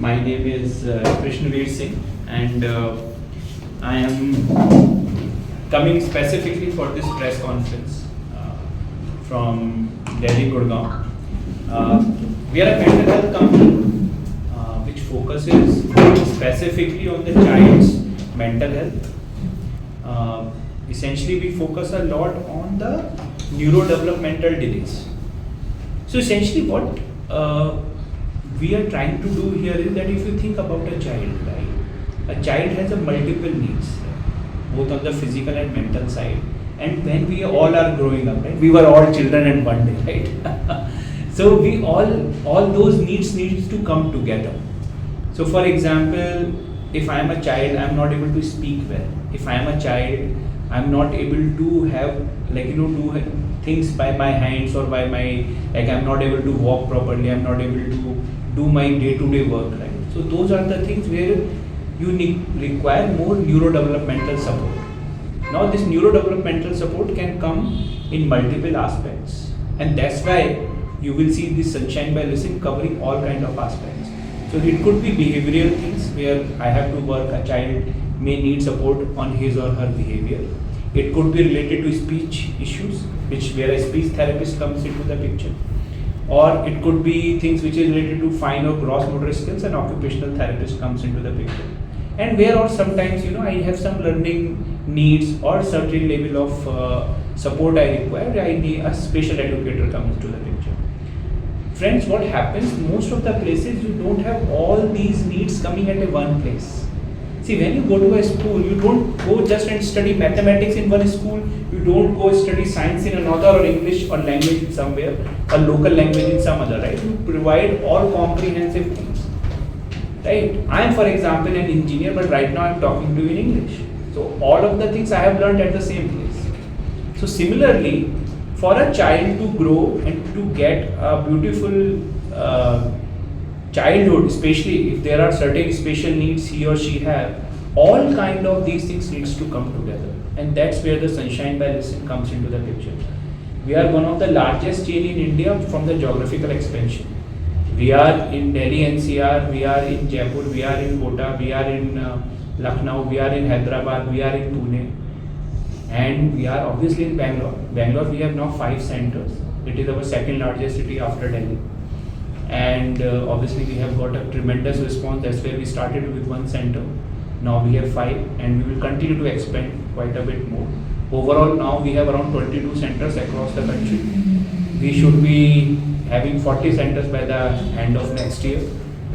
My name is Krishnaveer Singh, and I am coming specifically for this press conference from Delhi, Gurgaon. We are a mental health company which focuses specifically on the child's mental health. Essentially, we focus a lot on the neurodevelopmental delays. So essentially what we are trying to do here is that if you think about a child, right? A child has a multiple needs, both on the physical and mental side. And when we all are growing up, right? We were all children at one day, right? So we all those needs to come together. So for example, if I am a child, I am not able to speak well. If I am a child, I am not able to have do things by my hands or by my, I am not able to walk properly, I am not able to do my day-to-day work, right? So those are the things where you require more neurodevelopmental support. Now this neurodevelopmental support can come in multiple aspects, and that's why you will see this Sunshine by Lissun covering all kind of aspects. So it could be behavioral things where I have to work, a child may need support on his or her behavior. It could be related to speech issues, where a speech therapist comes into the picture. Or it could be things which is related to fine or gross motor skills, and occupational therapist comes into the picture. And where or sometimes, I have some learning needs or certain level of support I require, I need a special educator comes into the picture. Friends, what happens, most of the places you don't have all these needs coming at a one place. See, when you go to a school, you don't go just and study mathematics in one school, you don't go study science in another, or English or language in somewhere, or local language in some other, right? You provide all comprehensive things, right? I am, for example, an engineer, but right now I am talking to you in English. So all of the things I have learned at the same place. So similarly, for a child to grow and to get a beautiful childhood, especially if there are certain special needs he or she have, all kind of these things needs to come together, and that's where the Sunshine by Lissun comes into the picture. We are one of the largest chain in India from the geographical expansion. We are in Delhi NCR, we are in Jaipur, we are in Kota, we are in Lucknow, we are in Hyderabad, we are in Pune, and we are obviously in Bangalore. Bangalore, we have now 5 centers. It is our second largest city after Delhi. And obviously we have got a tremendous response. That's where we started with 1 center. Now we have 5, and we will continue to expand quite a bit more. Overall, now we have around 22 centers across the country. We should be having 40 centers by the end of next year,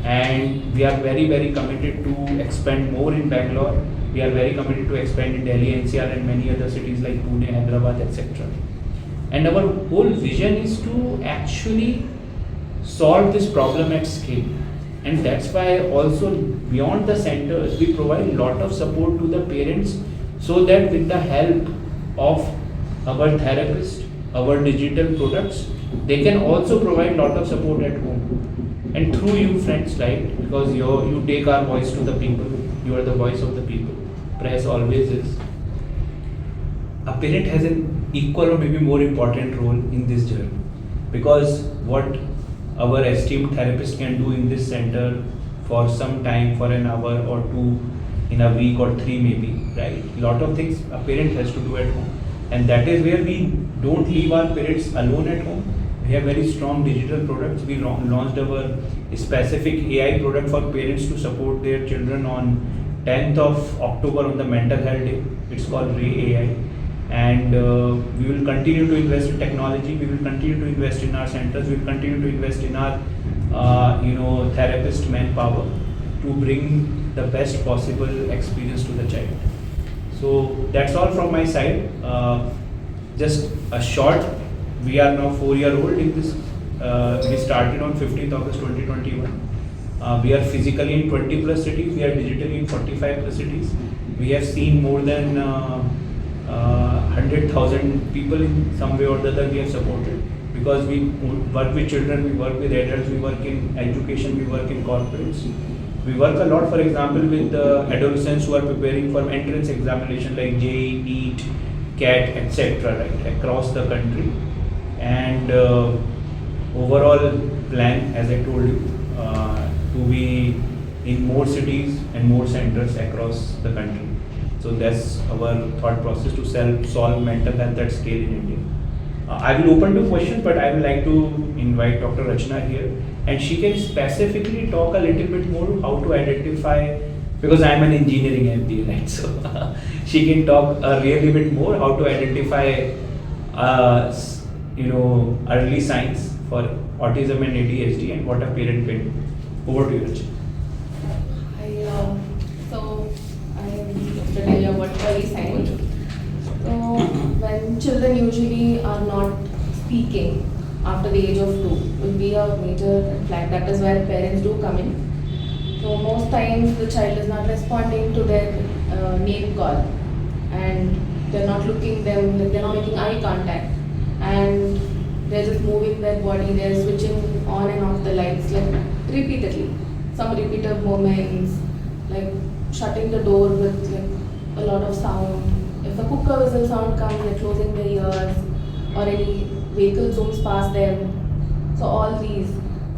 and we are very, very committed to expand more in Bangalore. We are very committed to expand in Delhi, NCR, and many other cities like Pune, Hyderabad, etc. And our whole vision is to actually solve this problem at scale, and that's why also beyond the centers we provide a lot of support to the parents, so that with the help of our therapists, our digital products, they can also provide lot of support at home. And through you, friends, right, because you take our voice to the people, you are the voice of the people. Press always is. A parent has an equal or maybe more important role in this journey, because what our esteemed therapist can do in this center for some time, for an hour or 2 in a week or 3 maybe, right? Lot of things a parent has to do at home, and that is where we don't leave our parents alone at home. We have very strong digital products. We launched our specific AI product for parents to support their children on 10th of October on the Mental Health Day. It's called Ray AI. And we will continue to invest in technology. We will continue to invest in our centers. We will continue to invest in our, therapist manpower to bring the best possible experience to the child. So that's all from my side. Just a short. We are now 4-year-old in this. We started on 15th August 2021. We are physically in 20 plus cities. We are digitally in 45 plus cities. We have seen more than 100,000 people in some way or the other we have supported, because we work with children, we work with adults, we work in education, we work in corporates. We work a lot, for example, with adolescents who are preparing for entrance examination like JEE, NEET, CAT, etc. right, across the country. And overall plan, as I told you, to be in more cities and more centers across the country. So that's our thought process to solve mental health at scale in India. I will open to questions, but I would like to invite Dr. Rachna here, and she can specifically talk a little bit more how to identify, because I am an engineering MD, right? So she can talk a really bit more how to identify, early signs for autism and ADHD and what a parent can do. Over to you, Rachna. So I am to tell you about early signs. So when children usually are not speaking after the age of 2, will be a major red flag. That is where parents do come in. So most times the child is not responding to their name call, and they're not looking them, like they're not making eye contact, and they're just moving their body, they're switching on and off the lights like repeatedly. Some repeated moments, like shutting the door with like a lot of sound. If a cooker whistle sound comes, they're closing their ears, or any vehicle zooms past them. So all these.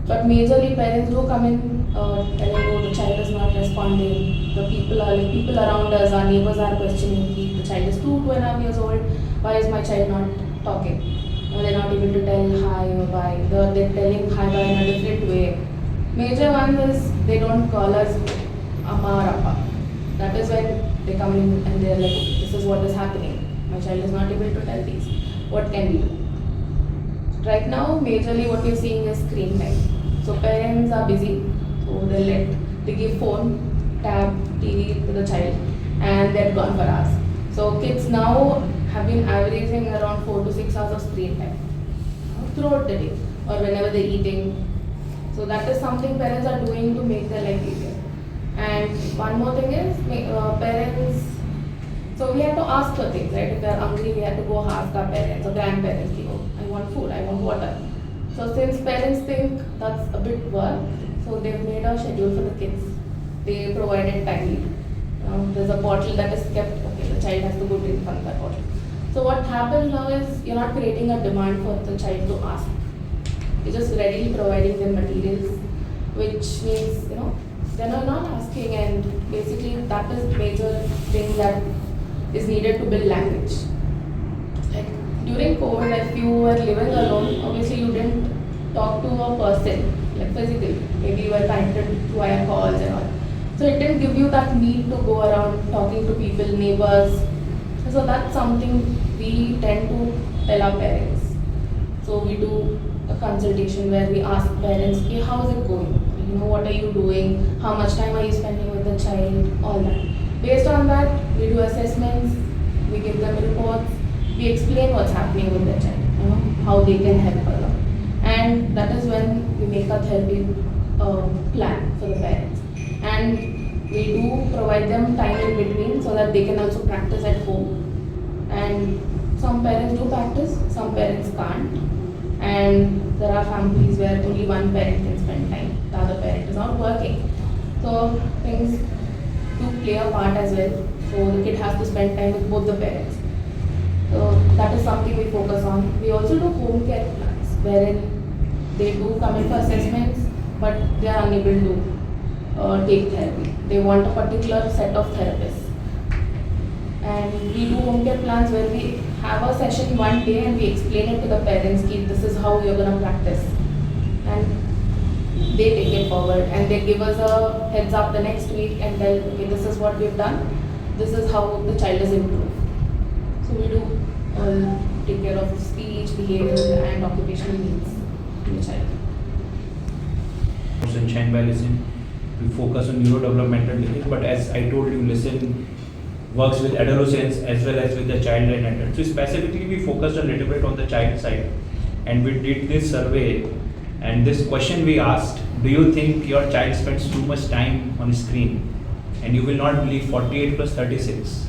But majorly parents do come in telling, oh, the child is not responding. The people around us, our neighbors are questioning, the child is 2.5 years old. Why is my child not talking? Or they're not able to tell hi or bye. They're telling hi bye in a different way. Major one is they don't call us Amma or Appa. That is when they come in and they're like, this is what is happening. My child is not able to tell these. What can we do? Right now, majorly what we're seeing is screen time. So parents are busy, so they give phone, tab, TV to the child, and they're gone for hours. So kids now have been averaging around 4 to 6 hours of screen time throughout the day or whenever they're eating. So that is something parents are doing to make their life easier. And one more thing is parents. So we have to ask for things, right? If they're hungry, we have to go ask our parents or grandparents. Oh, I want food, I want water. So since parents think that's a bit work, so they've made a schedule for the kids. They provided timely. There's a bottle that is kept. Okay, the child has to go drink from that bottle. So what happens now is you're not creating a demand for the child to ask. You're just readily providing them materials, which means they're not asking, and basically that is the major thing that is needed to build language. Like during COVID, if you were living alone, obviously you didn't talk to a person, like physically. Maybe you were connected via calls and all. So it didn't give you that need to go around talking to people, neighbors. So that's something we tend to tell our parents. So we do a consultation where we ask parents, okay, how is it going? What are you doing? How much time are you spending with the child? All that. Based on that, we do assessments, we give them reports, we explain what's happening with the child, how they can help along. And that is when we make a therapy plan for the parents. And we do provide them time in between so that they can also practice at home. And some parents do practice, some parents can't. And there are families where only one parent can spend time, the other parent is not working. So things do play a part as well. So the kid has to spend time with both the parents. So that is something we focus on. We also do home care plans wherein they do come in for assessments, but they are unable to take therapy. They want a particular set of therapists. And we do home care plans where we have a session one day and we explain it to the parents, this is how you're going to practice. And they take it forward and they give us a heads up the next week and tell, okay, this is what we've done, this is how the child is improved. So we do take care of speech, behavior and occupational needs in the child. Sunshine by Lissun, we focus on neurodevelopmental delays, but as I told you, Lissun works with adolescents as well as with the child and adult. So specifically we focused a little bit on the child side, and we did this survey, and this question we asked, do you think your child spends too much time on screen? And you will not believe 48 plus 36,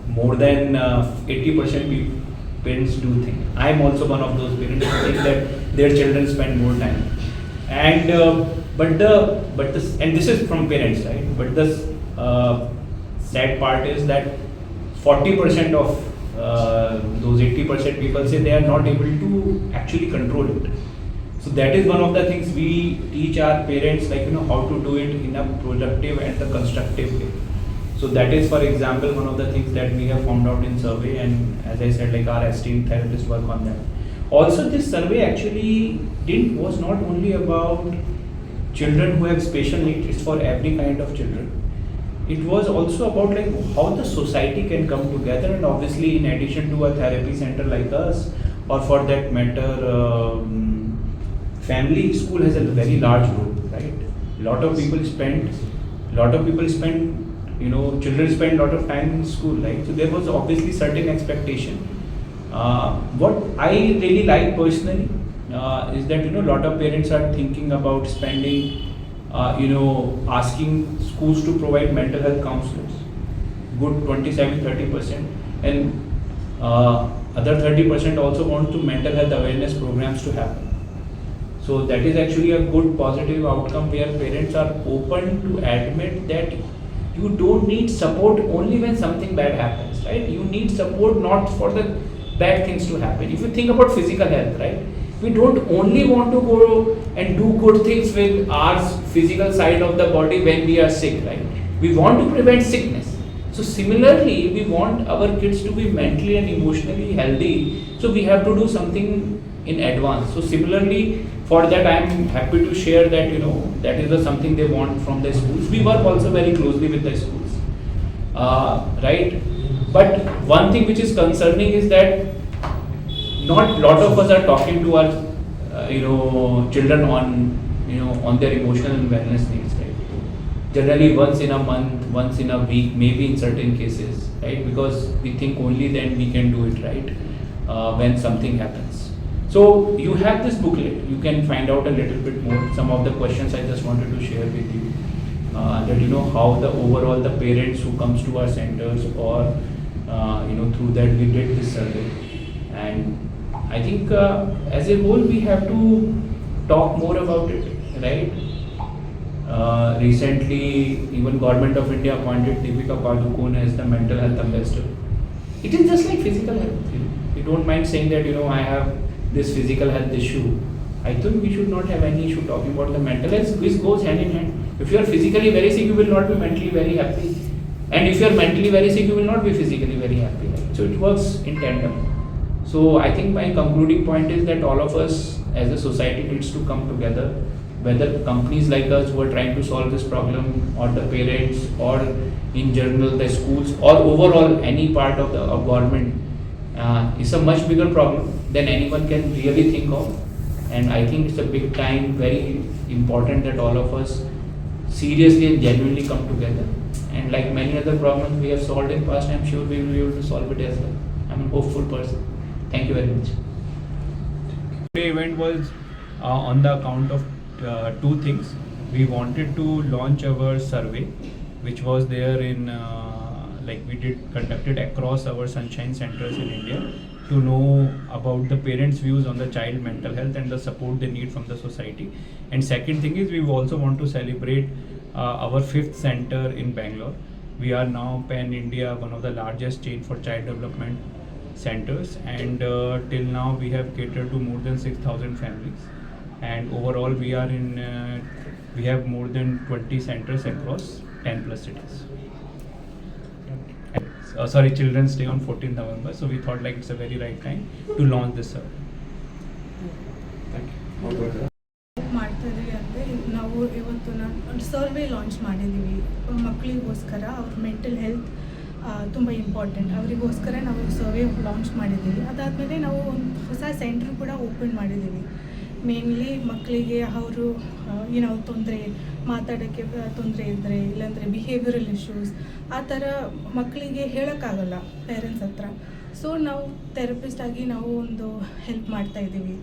more than 80% parents do think. I am also one of those parents who think that their children spend more time. And and this is from parents, right? But the sad part is that 40% of those 80% people say they are not able to actually control it. So that is one of the things we teach our parents, like how to do it in a productive and the constructive way. So that is, for example, one of the things that we have found out in survey, and as I said, like our esteemed therapists work on that. Also, this survey actually was not only about children who have special needs, it's for every kind of children. It was also about like how the society can come together, and obviously in addition to a therapy center like us, or for that matter, family school has a very large role, right? Lot of people spend, children spend a lot of time in school, right? So there was obviously certain expectation. What I really like personally is that lot of parents are thinking about spending, asking schools to provide mental health counselors, good 27-30%, and other 30% also want to mental health awareness programs to happen. So that is actually a good positive outcome where parents are open to admit that you don't need support only when something bad happens, right? You need support not for the bad things to happen. If you think about physical health, right? We don't only want to go and do good things with our physical side of the body when we are sick, right? We want to prevent sickness. So similarly, we want our kids to be mentally and emotionally healthy. So we have to do something in advance. So similarly, for that I am happy to share that that is something they want from the schools. We work also very closely with the schools, right? But one thing which is concerning is that not lot of us are talking to our children on on their emotional and wellness needs, right? Generally once in a month, once in a week, maybe in certain cases, right? Because we think only then we can do it, right? When something happens. So you have this booklet, you can find out a little bit more. Some of the questions I just wanted to share with you, that how the overall the parents who comes to our centers, or through that we did this survey. And I think as a whole we have to talk more about it, right? Recently even Government of India appointed Deepika Padukone as the mental health ambassador. It is just like physical health. You don't mind saying that I have this physical health issue. I think we should not have any issue talking about the mental health, which goes hand in hand. If you are physically very sick, you will not be mentally very happy, and if you are mentally very sick, you will not be physically very happy, right? So it works in tandem. So I think my concluding point is that all of us as a society needs to come together, whether companies like us who are trying to solve this problem, or the parents, or in general the schools, or overall any part of the government. It's a much bigger problem than anyone can really think of, and I think it's a big time, very important that all of us seriously and genuinely come together. And like many other problems we have solved in past, I'm sure we will be able to solve it as well. I'm a hopeful person. Thank you very much. The event was on the account of two things. We wanted to launch our survey, which was there in conducted across our sunshine centers in India, to know about the parents' views on the child mental health and the support they need from the society. And second thing is we also want to celebrate our 5th center in Bangalore. We are now pan-India, one of the largest chain for child development centers, and till now we have catered to more than 6,000 families, and overall we have more than 20 centers across 10 plus cities. Children's Day on 14th November, so we thought like it's a very right time to launch this survey. Thank you. ಮಾಡ್ತಾ ಇದೀವಿ ಅಂದರೆ ನಾವು ಇವತ್ತು ಒಂದು survey launch ಮಾಡಿದ್ದೀವಿ ಮಕ್ಕಳಿಗೋಸ್ಕರ. ಅವ್ರ mental health ತುಂಬ ಇಂಪಾರ್ಟೆಂಟ್, ಅವರಿಗೋಸ್ಕರ ನಾವು ಸರ್ವೆ ಲಾಂಚ್ ಮಾಡಿದ್ದೀವಿ. ಅದಾದಮೇಲೆ ನಾವು ಒಂದು ಹೊಸ ಸೆಂಟ್ರ್ ಕೂಡ ಓಪನ್ ಮಾಡಿದ್ದೀವಿ. ಮೇನ್ಲಿ ಮಕ್ಕಳಿಗೆ ಅವರು ತೊಂದರೆ, ಮಾತಾಡೋಕ್ಕೆ ತೊಂದರೆ ಇದ್ದರೆ, ಇಲ್ಲಾಂದರೆ ಬಿಹೇವಿಯರಲ್ ಇಶ್ಯೂಸ್, ಆ ಥರ ಮಕ್ಕಳಿಗೆ ಹೇಳೋಕ್ಕಾಗಲ್ಲ ಪೇರೆಂಟ್ಸ್ ಹತ್ರ. ಸೊ ನಾವು ಥೆರಪಿಸ್ಟ್ ಆಗಿ ನಾವು ಒಂದು ಹೆಲ್ಪ್ ಮಾಡ್ತಾಯಿದ್ದೀವಿ,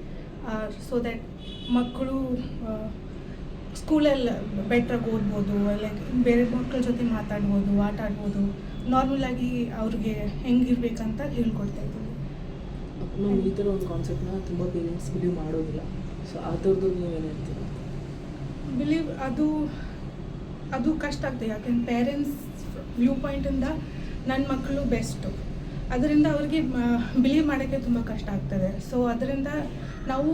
ಸೊ ದ್ಯಾಟ್ ಮಕ್ಕಳು ಸ್ಕೂಲಲ್ಲಿ ಬೆಟ್ರಾಗಿ ಓದ್ಬೋದು, ಲೈಕ್ ಬೇರೆ ಮಕ್ಕಳ ಜೊತೆ ಮಾತಾಡ್ಬೋದು, ಆಟ ಆಡ್ಬೋದು, ನಾರ್ಮಲಾಗಿ ಅವ್ರಿಗೆ ಹೆಂಗಿರ್ಬೇಕಂತ ಹೇಳ್ಕೊಡ್ತಾ ಇದ್ದೀವಿ. ನಾವು ಈ ಥರ ಒಂದು ಕಾನ್ಸೆಪ್ಟನ್ನ ತುಂಬ ಪೇರೆಂಟ್ಸ್ ಬಿಲೀವ್ ಮಾಡೋದಿಲ್ಲ. ಸೊ ಆ ಥರದ್ದು ನೀವೇನು ಹೇಳ್ತೀರ? ಬಿಲೀವ್ ಅದು ಕಷ್ಟ ಆಗ್ತದೆ. ಯಾಕೆಂದ್ರೆ ಪೇರೆಂಟ್ಸ್ ವ್ಯೂ ಪಾಯಿಂಟಿಂದ ನನ್ನ ಮಕ್ಕಳು ಬೆಸ್ಟು, ಅದರಿಂದ ಅವ್ರಿಗೆ ಬಿಲೀವ್ ಮಾಡೋಕ್ಕೆ ತುಂಬ ಕಷ್ಟ ಆಗ್ತದೆ. ಸೊ ಅದರಿಂದ ನಾವು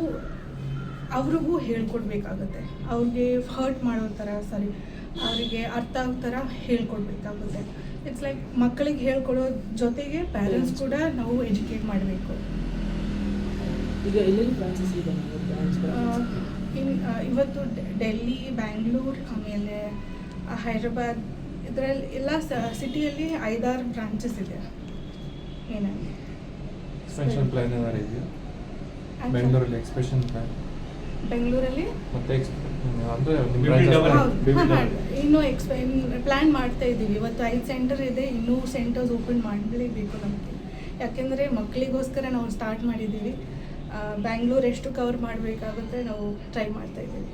ಅವ್ರಿಗೂ ಹೇಳ್ಕೊಡ್ಬೇಕಾಗುತ್ತೆ, ಅವ್ರಿಗೆ ಹರ್ಟ್ ಮಾಡೋ ಥರ ಅವರಿಗೆ ಅರ್ಥ ಆಗೋ ಥರ ಹೇಳ್ಕೊಡ್ಬೇಕಾಗುತ್ತೆ. ಇಟ್ಸ್ ಲೈಕ್ ಮಕ್ಕಳಿಗೆ ಹೇಳ್ಕೊಡೋ ಜೊತೆಗೆ ಪ್ಯಾರೆಂಟ್ಸ್ ಕೂಡ ನಾವು ಎಜುಕೇಟ್ ಮಾಡಬೇಕು. ಈಗ ಎಲ್ಲೆಲ್ಲಿ ಬ್ರಾಂಚಸ್ ಇದೆ? ಇವತ್ತು ಡೆಲ್ಲಿ, ಬ್ಯಾಂಗ್ಳೂರು, ಆಮೇಲೆ ಹೈದ್ರಾಬಾದ್, ಇದರಲ್ಲಿ ಎಲ್ಲ ಸಿಟಿಯಲ್ಲಿ 5-6 ಬ್ರಾಂಚಸ್ ಇದೆ. ಏನಾಗಿ ಎಕ್ಸ್ಪೆನ್ಷನ್ ಪ್ಲಾನ್ ಏನಾರು ಇದೆಯಾ ಬೆಂಗಳೂರಲ್ಲಿ? ಎಕ್ಸ್ಪೆನ್ಷನ್ ಪ್ಲಾನ್ ಬೆಂಗಳೂರಲ್ಲಿ ಮತ್ತೆ ಅಂದರೆ ಇನ್ನೂ ಪ್ಲ್ಯಾನ್ ಮಾಡ್ತಾ ಇದ್ದೀವಿ. ಇವತ್ತು 5 ಸೆಂಟರ್ ಇದೆ, ಇನ್ನೂ ಸೆಂಟರ್ಸ್ ಓಪನ್ ಮಾಡಲೇಬೇಕು ನಮಗೆ. ಯಾಕೆಂದರೆ ಮಕ್ಕಳಿಗೋಸ್ಕರ ನಾವು ಸ್ಟಾರ್ಟ್ ಮಾಡಿದ್ದೀವಿ. ಬ್ಯಾಂಗ್ಳೂರು ಎಷ್ಟು ಕವರ್ ಮಾಡಬೇಕಾಗುತ್ತೆ ನಾವು ಟ್ರೈ ಮಾಡ್ತಾ ಇದ್ದೀವಿ.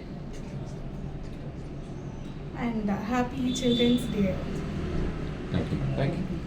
And happy children's day. Thank you.